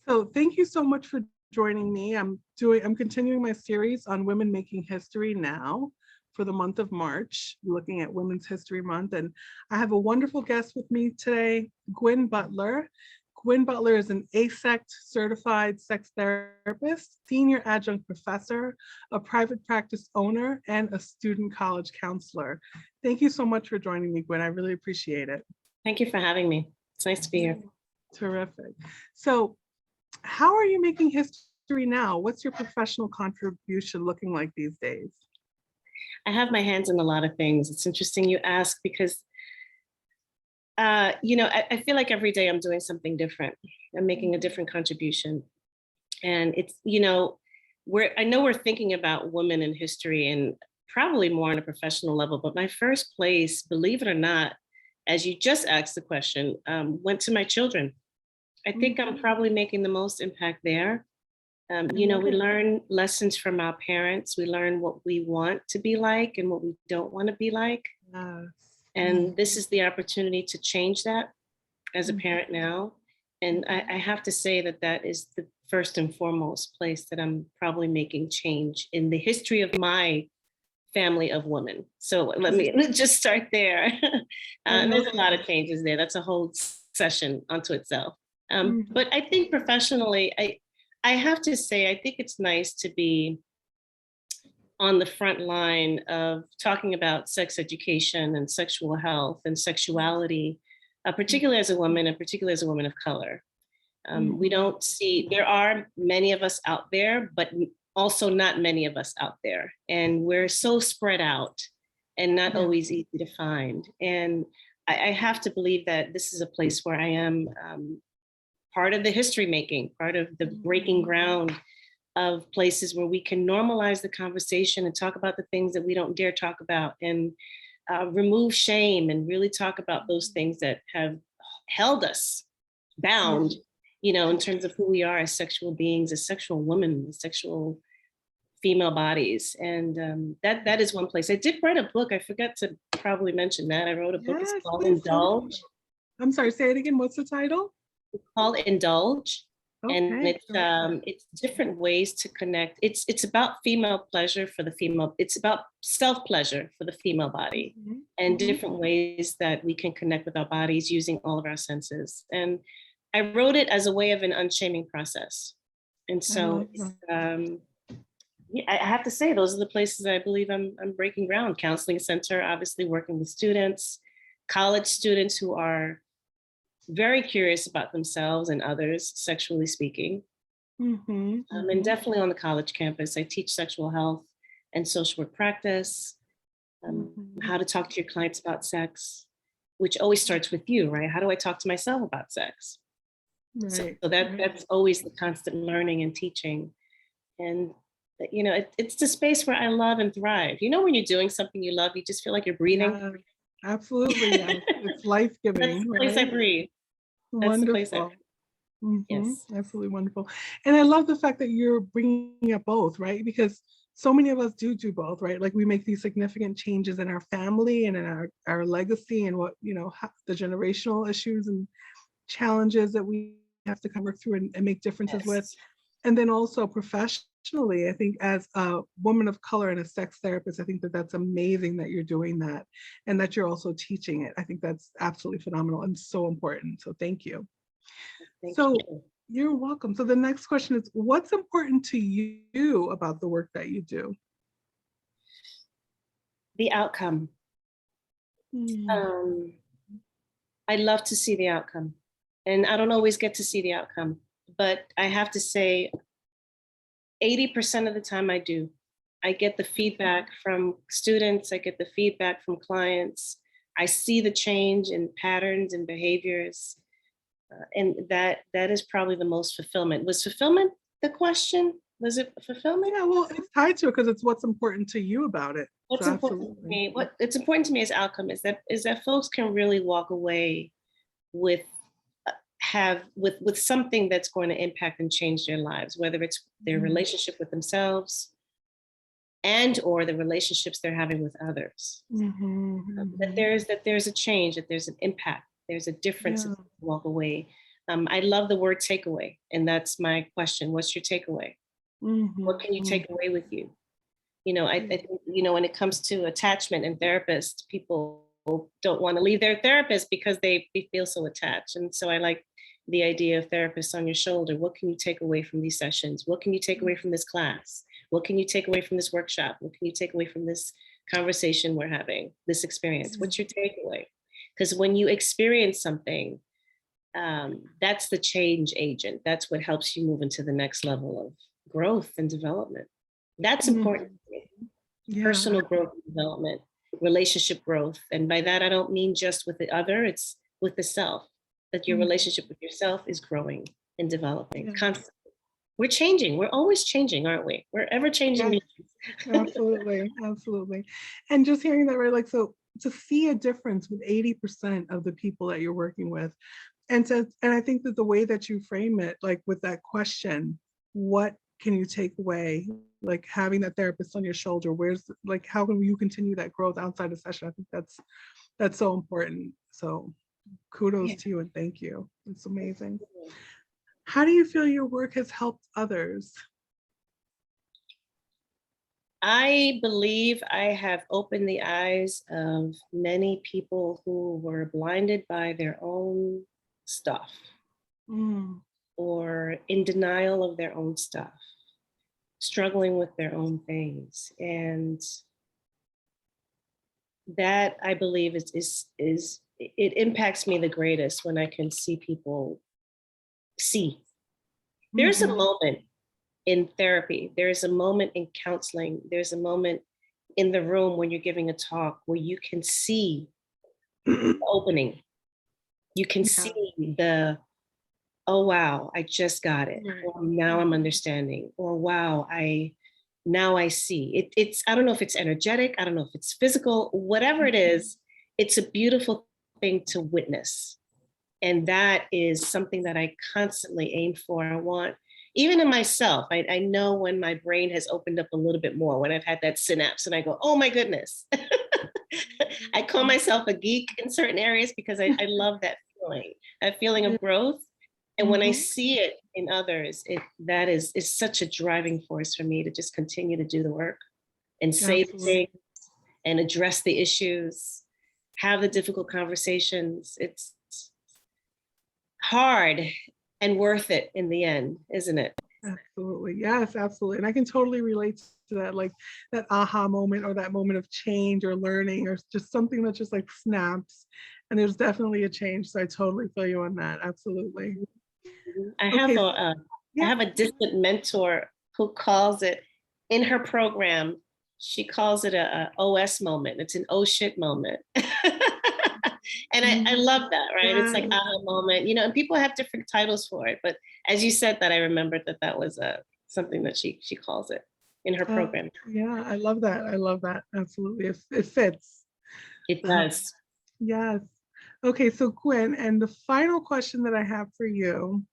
So thank you so much for joining me. I'm continuing my series on women making history now for the month of March, looking at Women's History Month. And I have a wonderful guest with me today, Gwen Butler. Gwen Butler is an AASECT certified sex therapist, senior adjunct professor, a private practice owner, and a student college counselor. Thank you so much for joining me, Gwen. I really appreciate it. Thank you for having me. It's nice to be here. Terrific. So, how are you making history now? What's your professional contribution looking like these days? I have my hands in a lot of things. It's interesting you ask because, I feel like every day I'm doing something different. I'm making a different contribution. And it's, I know we're thinking about women in history and probably more on a professional level, but my first place, believe it or not, as you just asked the question, went to my children. I think I'm probably making the most impact there. We learn lessons from our parents. We learn what we want to be like and what we don't want to be like. Yes. And this is the opportunity to change that as a parent now. And I have to say that is the first and foremost place that I'm probably making change in the history of my family of women. So let's just start there. There's a lot of changes there. That's a whole session unto itself. But I think professionally, I have to say, I think it's nice to be on the front line of talking about sex education and sexual health and sexuality, particularly as a woman and particularly as a woman of color. We don't see, there are many of us out there, but also not many of us out there. And we're so spread out and not always easy to find. And I have to believe that this is a place where I am part of the history making, part of the breaking ground of places where we can normalize the conversation and talk about the things that we don't dare talk about and remove shame and really talk about those things that have held us bound, in terms of who we are as sexual beings, as sexual women, as sexual female bodies. And that is one place. I did write a book. I forgot to probably mention that. I wrote a book. It's called Indulge. I'm sorry, say it again. What's the title? It's called Indulge. Okay. And it's different ways to connect. It's about female pleasure for the female. It's about self-pleasure for the female body and different ways that we can connect with our bodies using all of our senses. And I wrote it as a way of an unshaming process. And so I have to say, those are the places I believe I'm breaking ground. Counseling center, obviously working with students, college students who are very curious about themselves and others, sexually speaking. And definitely on the college campus, I teach sexual health and social work practice, how to talk to your clients about sex, which always starts with you, right? How do I talk to myself about sex? Right. So that's always the constant learning and teaching. And it's the space where I love and thrive. When you're doing something you love, you just feel like you're breathing. Absolutely, yes. It's life-giving. That's the place I breathe. That's wonderful. The place I breathe. Yes, absolutely wonderful. And I love the fact that you're bringing up both, right? Because so many of us do both, right? Like we make these significant changes in our family and in our legacy and what, the generational issues and challenges that we have to work through and make differences with. And then also professionally, I think as a woman of color and a sex therapist, I think that's amazing that you're doing that and that you're also teaching it. I think that's absolutely phenomenal and so important. So thank you. Thank you. You're welcome. So the next question is, what's important to you about the work that you do? The outcome. I love to see the outcome. And I don't always get to see the outcome. But I have to say, 80% of the time I do. I get the feedback from students, I get the feedback from clients. I see the change in patterns and behaviors. And that is probably the most fulfillment. Was fulfillment the question? Was it fulfillment? Yeah, well, it's tied to it because it's what's important to you about it. What's important to me? What it's important to me as outcome is that folks can really walk away with something that's going to impact and change their lives, whether it's their relationship with themselves and or the relationships they're having with others. That there's a change, that there's an impact, there's a difference if you walk away. I love the word takeaway, and that's my question. What's your takeaway? What can you take away with you? You know, I think, you know, when it comes to attachment and therapists, people don't want to leave their therapist because they feel so attached. And so I like the idea of therapists on your shoulder. What can you take away from these sessions? What can you take away from this class? What can you take away from this workshop? What can you take away from this conversation we're having, this experience? What's your takeaway? Because when you experience something, that's the change agent. That's what helps you move into the next level of growth and development. That's important. Yeah. Personal growth and development, relationship growth. And by that, I don't mean just with the other, it's with the self, that your relationship with yourself is growing and developing constantly. We're changing. We're always changing, aren't we? We're ever changing. Yes, absolutely. Absolutely. And just hearing that, right? Like, so to see a difference with 80% of the people that you're working with, and I think that the way that you frame it, like with that question, what can you take away? Like having that therapist on your shoulder, where's, like, how can you continue that growth outside of session? I think that's so important. So kudos to you and thank you. It's amazing. How do you feel your work has helped others? I believe I have opened the eyes of many people who were blinded by their own stuff or in denial of their own stuff, struggling with their own things. And that, I believe, is it impacts me the greatest when I can see people see. There's a moment in therapy, there's a moment in counseling, there's a moment in the room when you're giving a talk where you can see the opening. You can see the, oh wow, I just got it. Or now I'm understanding. Or wow, now I see. It's, I don't know if it's energetic, I don't know if it's physical, whatever it is, it's a beautiful thing to witness. And that is something that I constantly aim for. I want, even in myself, I know when my brain has opened up a little bit more, when I've had that synapse and I go, oh my goodness. I call myself a geek in certain areas because I love that feeling of growth. And when I see it in others, that is such a driving force for me to just continue to do the work and say things and address the issues, have the difficult conversations. It's hard and worth it in the end, isn't it? Absolutely. Yes, absolutely. And I can totally relate to that, like that aha moment or that moment of change or learning or just something that just like snaps. And there's definitely a change. So I totally feel you on that. Absolutely. I have a distant mentor who calls it, in her program, she calls it a OS moment. It's an oh shit moment. And I love that, right? It's like aha moment, you know, and people have different titles for it. But as you said that, I remembered that was something that she calls it in her program. Yeah, I love that. I love that. Absolutely. It fits. It does. Yes. Okay, so Gwen, and the final question that I have for you,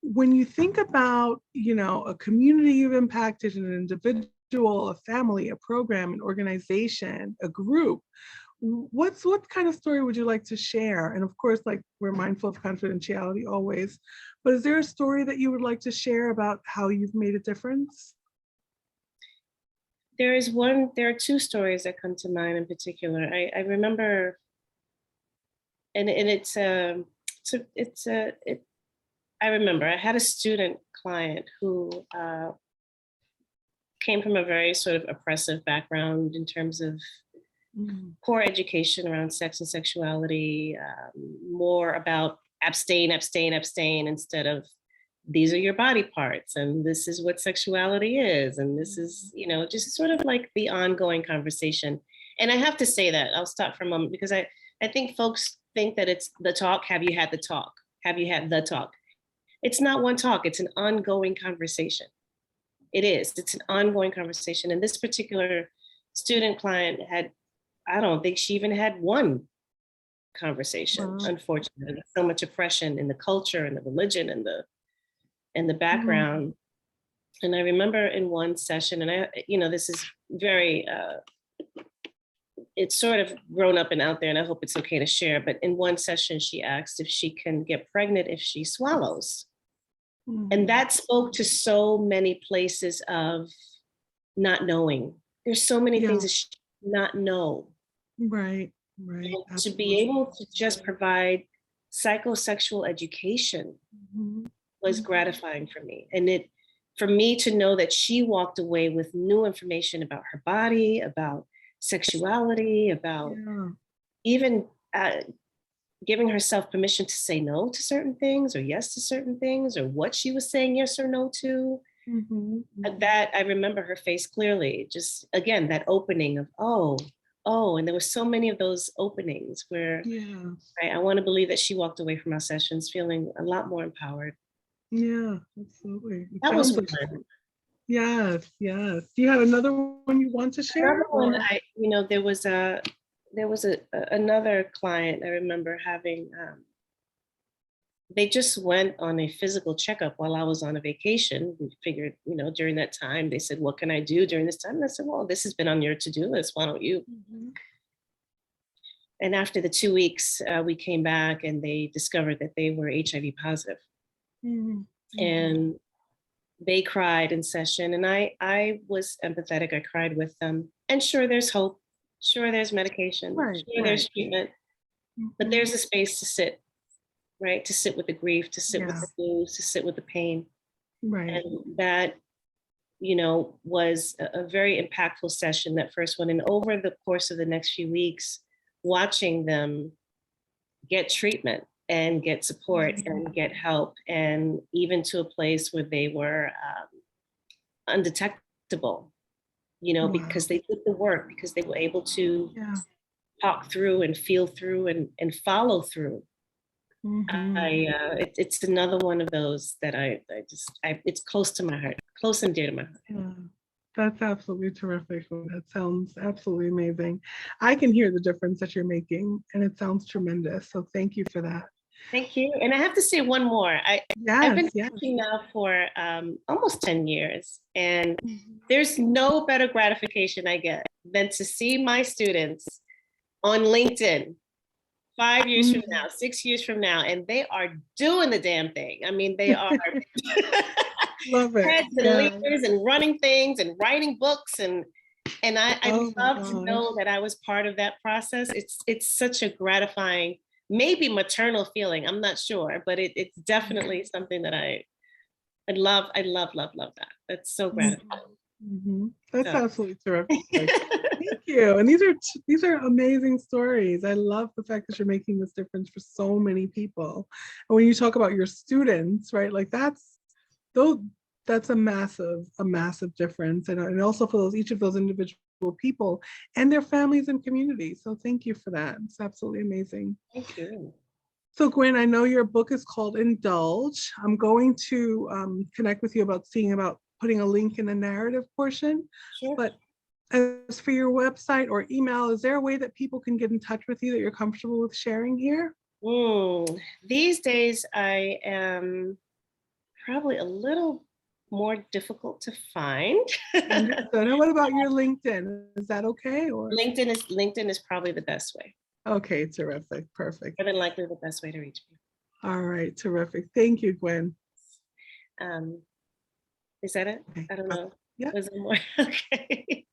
when you think about, you know, a community you've impacted, an individual, a family, a program, an organization, a group, what kind of story would you like to share? And of course, like, we're mindful of confidentiality always, but is there a story that you would like to share about how you've made a difference? There are two stories that come to mind in particular. I remember, and I remember I had a student client who came from a very sort of oppressive background in terms of poor education around sex and sexuality, more about abstain, abstain, abstain, instead of these are your body parts and this is what sexuality is. And this is, you know, just sort of like the ongoing conversation. And I have to say that, I'll stop for a moment, because I think folks think that it's the talk. Have you had the talk? Have you had the talk? It's not one talk, it's an ongoing conversation. It is, it's an ongoing conversation. And this particular student client I don't think she even had one conversation, unfortunately. So much oppression in the culture and the religion and the background. And I remember in one session, and this is very it's sort of grown up and out there, and I hope it's okay to share, but in one session, she asked if she can get pregnant if she swallows. And that spoke to so many places of not knowing. There's so many Yeah. things that she did not know. Right. And to be able to just provide psychosexual education was gratifying for me. And for me to know that she walked away with new information about her body, about sexuality, about even giving herself permission to say no to certain things or yes to certain things, or what she was saying yes or no to. That I remember her face clearly. Just again, that opening of, oh, and there were so many of those openings where I want to believe that she walked away from our sessions feeling a lot more empowered. Yeah, absolutely. That was Like, one. Yes. Do you have another one you want to share? Another one, there was another client I remember having. They just went on a physical checkup while I was on a vacation. We figured, during that time, they said, "What can I do during this time?" And I said, "Well, this has been on your to-do list. Why don't you?" And after the 2 weeks, we came back and they discovered that they were HIV positive. And they cried in session, and I was empathetic. I cried with them. And sure, there's hope. Sure, there's medication. Sure, there's treatment. But there's a space to sit, right? To sit with the grief, to sit with the blues, to sit with the pain. And that, was a very impactful session, that first one. And over the course of the next few weeks, watching them get treatment and get support and get help, and even to a place where they were undetectable, because they did the work, because they were able to talk through and feel through and follow through. It's another one of those that it's close to my heart, close and dear to my heart. That's absolutely terrific. That sounds absolutely amazing. I can hear the difference that you're making, and it sounds tremendous. So thank you for that. Thank you. And I have to say one more. I've been teaching now for almost 10 years, and there's no better gratification I get than to see my students on LinkedIn 5 years from now, 6 years from now, and they are doing the damn thing. I mean, they are love it. Heads and leaders and running things and writing books, and I love to know that I was part of that process. It's such a gratifying, maybe maternal feeling. I'm not sure, but it's definitely something that I love. I love that. That's so gratifying. That's absolutely terrific. Thank you. And these are amazing stories. I love the fact that you're making this difference for so many people. And when you talk about your students, right, like that's a massive difference. And also for each of those individual people and their families and communities. So thank you for that. It's absolutely amazing. Thank you. So Gwen, I know your book is called Indulge. I'm going to connect with you about putting a link in the narrative portion. Sure. But as for your website or email, is there a way that people can get in touch with you that you're comfortable with sharing here? These days, I am probably a little more difficult to find. Understood. And what about your LinkedIn? Is that okay? Or LinkedIn is probably the best way. Okay, terrific. Perfect. More than likely the best way to reach me. All right, terrific. Thank you, Gwen. Is that it? Okay. I don't know. Yeah. Was there more? Okay.